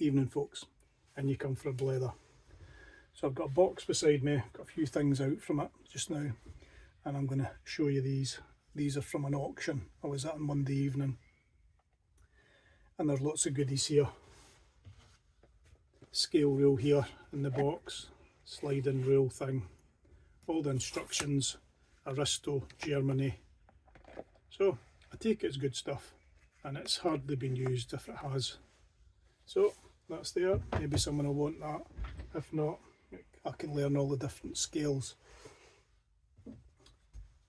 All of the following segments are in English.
evening, folks, and you come for a blether. So I've got a box beside me, got a few things out from it just now, and I'm going to show you these. These are from an auction I was at on Monday evening, and there's lots of goodies here. Scale rule here in the box, sliding rule thing, all the instructions, Aristo, Germany. So I take it as good stuff, and it's hardly been used if it has. So that's there, maybe someone will want that. If not, I can learn all the different scales.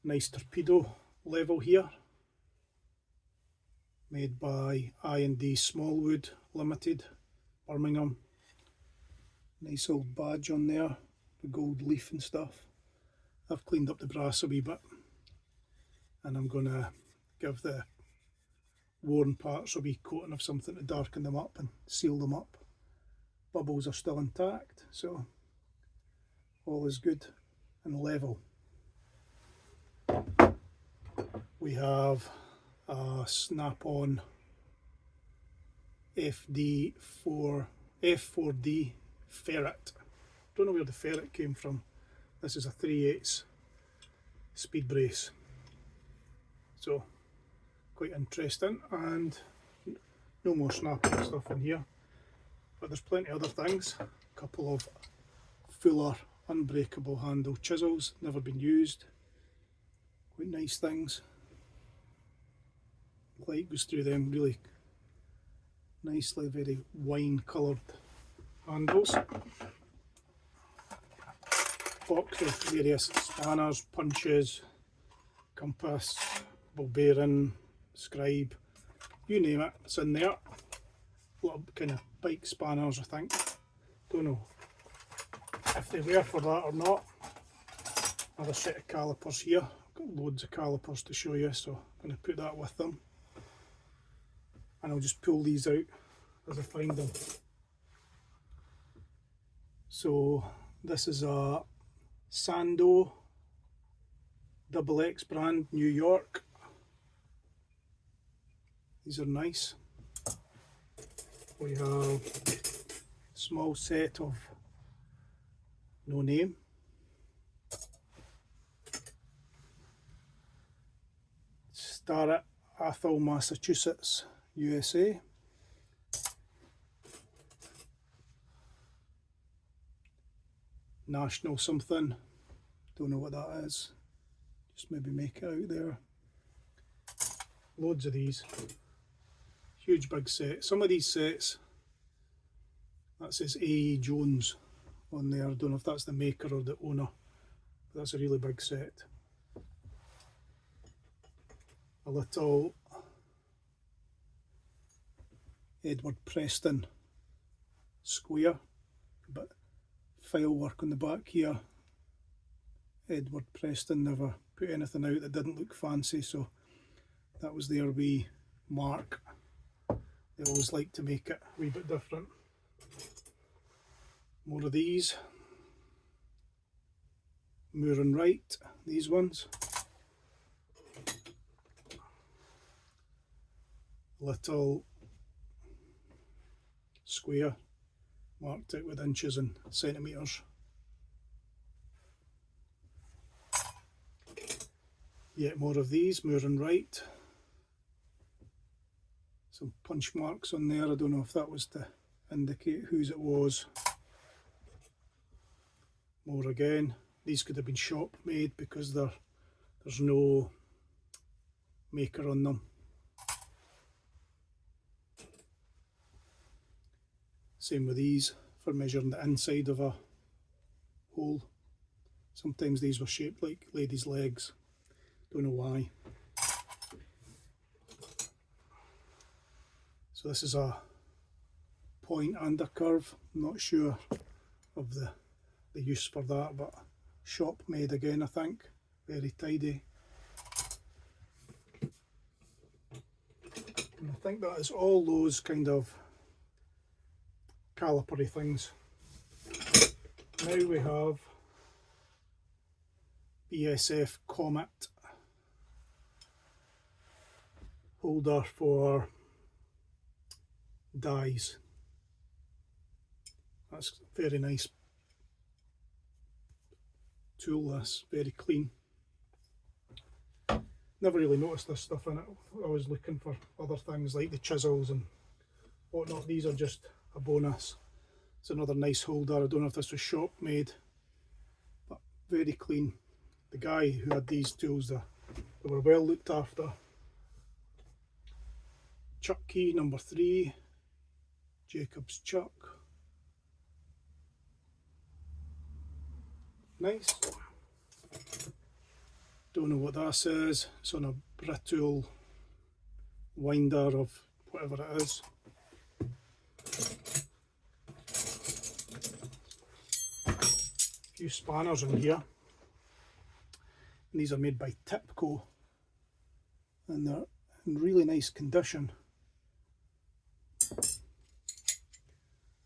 Nice torpedo level here, made by I&D Smallwood Limited, Birmingham. Nice old badge on there, the gold leaf and stuff. I've cleaned up the brass a wee bit, and I'm going to give the worn parts a wee coating of something to darken them up and seal them up. Bubbles are still intact, so all is good and level. We have a snap-on F4D ferret. Don't know where the ferret came from. This is a 3/8 speed brace, so quite interesting. And no more snapping stuff in here, but there's plenty of other things. A couple of fuller unbreakable handle chisels, never been used, quite nice things. Light goes through them, really nicely, very wine coloured handles. Box of various spanners, punches, compass, ball bearing, scribe, you name it, it's in there. A lot of kind of bike spanners, I think. Don't know if they were for that or not. Another set of calipers here. I've got loads of calipers to show you, so I'm going to put that with them. And I'll just pull these out as I find them. So this is a Sando XX brand, New York. These are nice. We have a small set of no name. Starrett, Athol, Massachusetts, USA. National something, don't know what that is, just maybe make it out there. Loads of these, huge big set. Some of these sets, that says A. Jones on there, I don't know if that's the maker or the owner, but that's a really big set. A little Edward Preston square, but file work on the back here. Edward Preston never put anything out that didn't look fancy, so that was their wee mark. They always like to make it a wee bit different. More of these. Moore and Wright, these ones. Little square, marked out with inches and centimetres. Yet more of these, Moore and Wright. Some punch marks on there, I don't know if that was to indicate whose it was. More again, these could have been shop made because there's no maker on them. Same with these, for measuring the inside of a hole. Sometimes these were shaped like ladies' legs, don't know why. So this is a point and a curve, I'm not sure of the use for that, but shop made again, I think. Very tidy. And I think that is all those kind of calipery things. Now we have BSF Comet holder for dies. That's very nice tool, this, very clean. Never really noticed this stuff in it. I was looking for other things like the chisels and whatnot. These are just a bonus. It's another nice holder. I don't know if this was shop made, but very clean. The guy who had these tools, they were well looked after. Chuck key number 3, Jacob's chuck. Nice. Don't know what that says. It's on a brittle winder of whatever it is. A few spanners in here. And these are made by Tipco, and they're in really nice condition.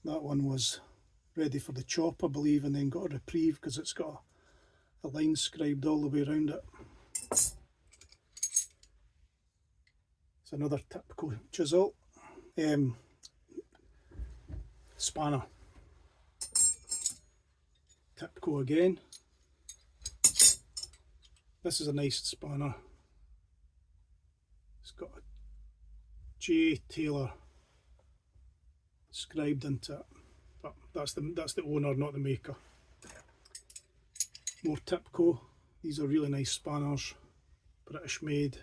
That one was ready for the chop, I believe, and then got a reprieve because it's got a line scribed all the way around it. It's another Tipco chisel, spanner. Tipco again. This is a nice spanner. It's got a J. Taylor scribed into it, but that's the owner, not the maker. More Tipco. These are really nice spanners, British made.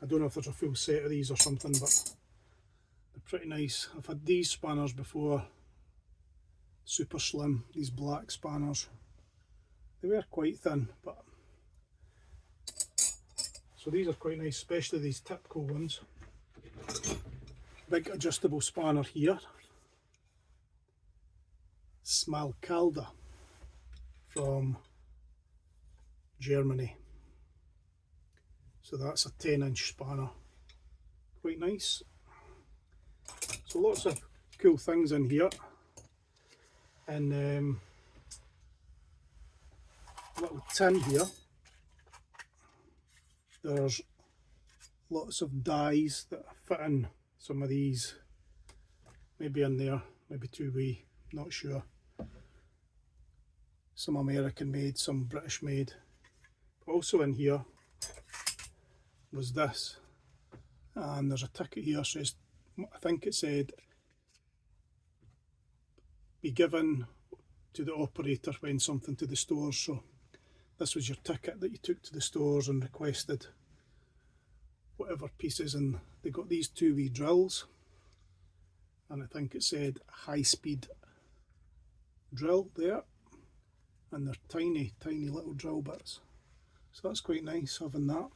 I don't know if there's a full set of these or something, but they're pretty nice. I've had these spanners before, super slim, these black spanners. They were quite thin, but so these are quite nice, especially these Tipco ones. Big adjustable spanner here, Smalkalda from Germany. So that's a 10-inch spanner, quite nice. So lots of cool things in here. And little tin here, there's lots of dies that fit in some of these, maybe in there, maybe too wee, not sure. Some American made, some British made. But also in here was this, and there's a ticket here, says, I think it said, be given to the operator when something to the stores. So this was your ticket that you took to the stores and requested whatever pieces, and they got these 2 wee drills, and I think it said high speed drill there, and they're tiny little drill bits. So that's quite nice having that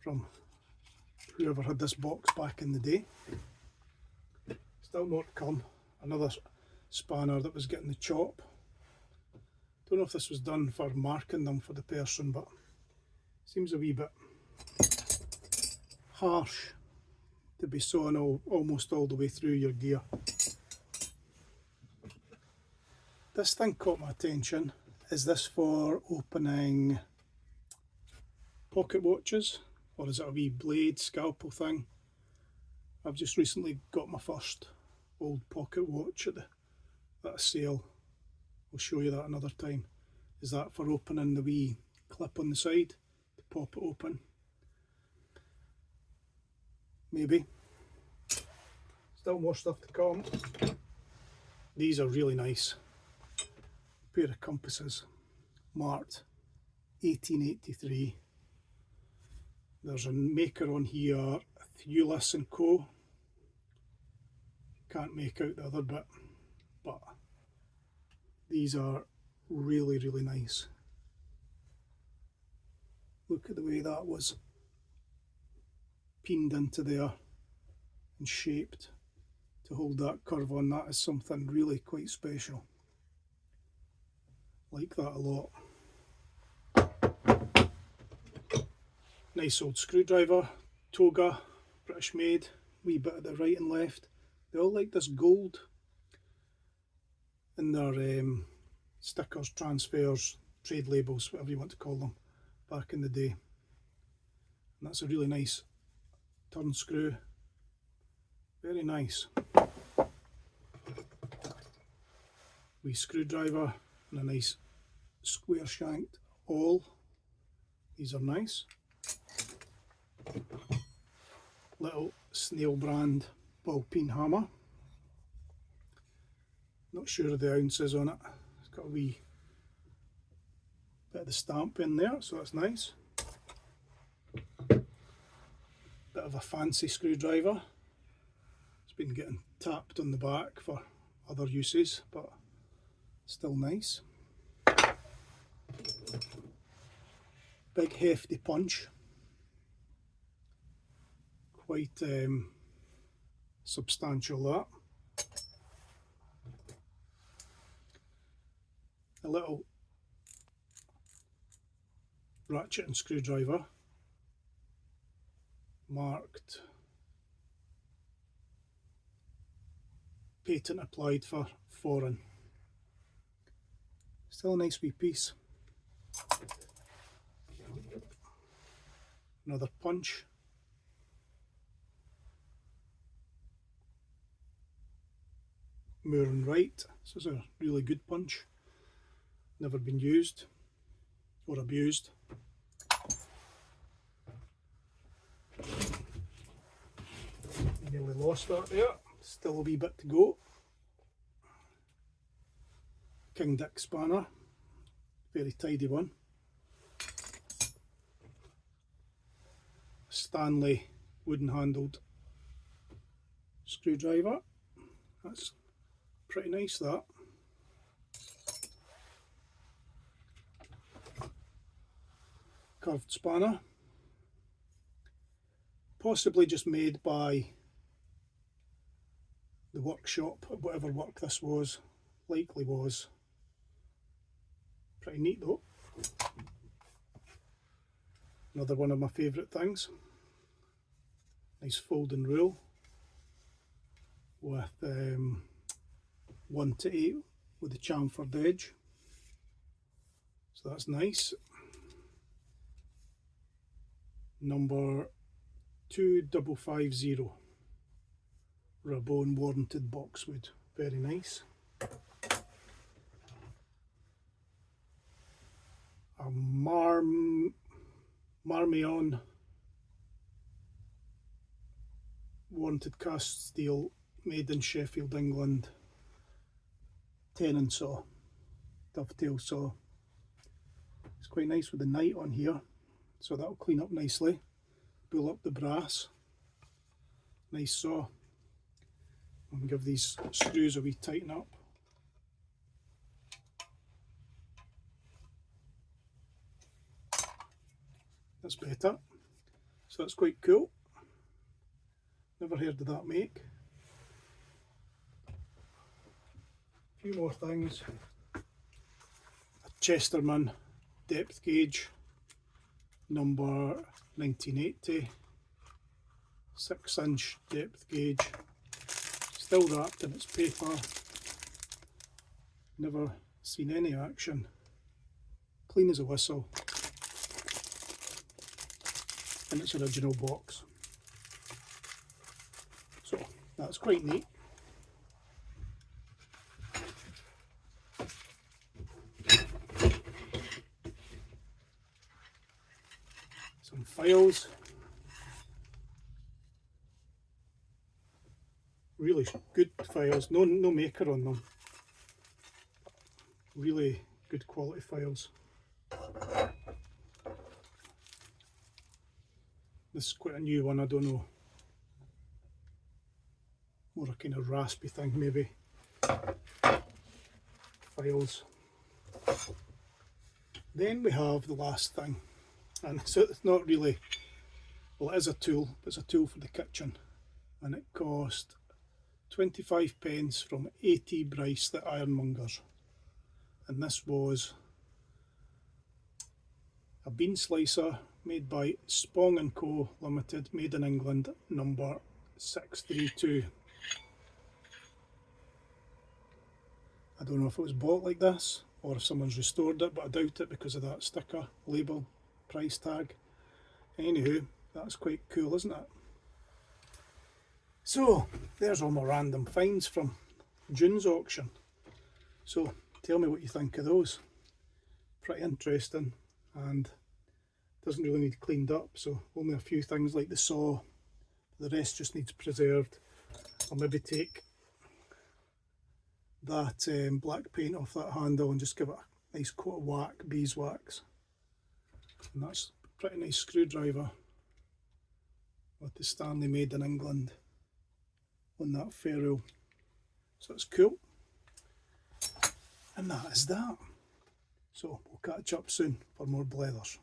from whoever had this box back in the day. Still more to come. Another spanner that was getting the chop. Don't know if this was done for marking them for the person, but seems a wee bit harsh to be sawn almost all the way through your gear. This thing caught my attention. Is this for opening pocket watches, or is it a wee blade scalpel thing? I've just recently got my first old pocket watch at a sale. I'll show you that another time. Is that for opening the wee clip on the side to pop it open? Maybe. Still more stuff to come. These are really nice. A pair of compasses, marked 1883. There's a maker on here, Thewlis and Co. Can't make out the other bit, but these are really nice. Look at the way that was pinned into there and shaped to hold that curve on. That is something really quite special. Like that a lot. Nice old screwdriver, Toga, British made, wee bit at the right and left. They all like this gold in their stickers, transfers, trade labels, whatever you want to call them, back in the day. And that's a really nice turn screw. Very nice. Wee screwdriver and a nice square shanked awl. These are nice. Little Snail brand ball peen hammer. Not sure of the ounces on it. It's got a wee bit of the stamp in there, so that's nice. Bit of a fancy screwdriver. It's been getting tapped on the back for other uses, but still nice. Big hefty punch. Quite substantial that. A little ratchet and screwdriver marked patent applied for foreign. Still a nice wee piece. Another punch. Moor and Wright. This is a really good punch. Never been used or abused. Nearly lost that there. Still a wee bit to go. King Dick spanner. Very tidy one. Stanley wooden handled screwdriver. That's pretty nice, that. Curved spanner. Possibly just made by the workshop, whatever work this was. Likely was. Pretty neat though. Another one of my favourite things. Nice folding rule with 1 to 8 with the chamfered edge. So that's nice. Number 2550. Rabone warranted boxwood. Very nice. A Marmion warranted cast steel, made in Sheffield, England. Tenon saw, dovetail saw. It's quite nice with the knight on here, so that'll clean up nicely. Pull up the brass. Nice saw. And give these screws a wee tighten up. That's better. So that's quite cool. Never heard of that make. A few more things. A Chesterman depth gauge, number 1980. 6-inch depth gauge. Still wrapped in its paper. Never seen any action. Clean as a whistle. In its original box. So that's quite neat. Some files. Really good files. No maker on them. Really good quality files. This is quite a new one, I don't know. More a kind of raspy thing maybe. Files. Then we have the last thing, and so it's not really, well, it is a tool, but it's a tool for the kitchen, and it cost 25 pence from A.T. Bryce the Ironmongers, and this was a bean slicer made by Spong & Co Limited, made in England, number 632. I don't know if it was bought like this or if someone's restored it, but I doubt it because of that sticker, label, price tag. Anywho, that's quite cool, isn't it? So there's all my random finds from June's auction. So tell me what you think of those. Pretty interesting, and doesn't really need cleaned up, so only a few things like the saw, the rest just needs preserved. I'll maybe take that black paint off that handle and just give it a nice coat of beeswax. And that's a pretty nice screwdriver with the Stanley made in England on that ferrule. So it's cool. And that is that. So we'll catch up soon for more blethers.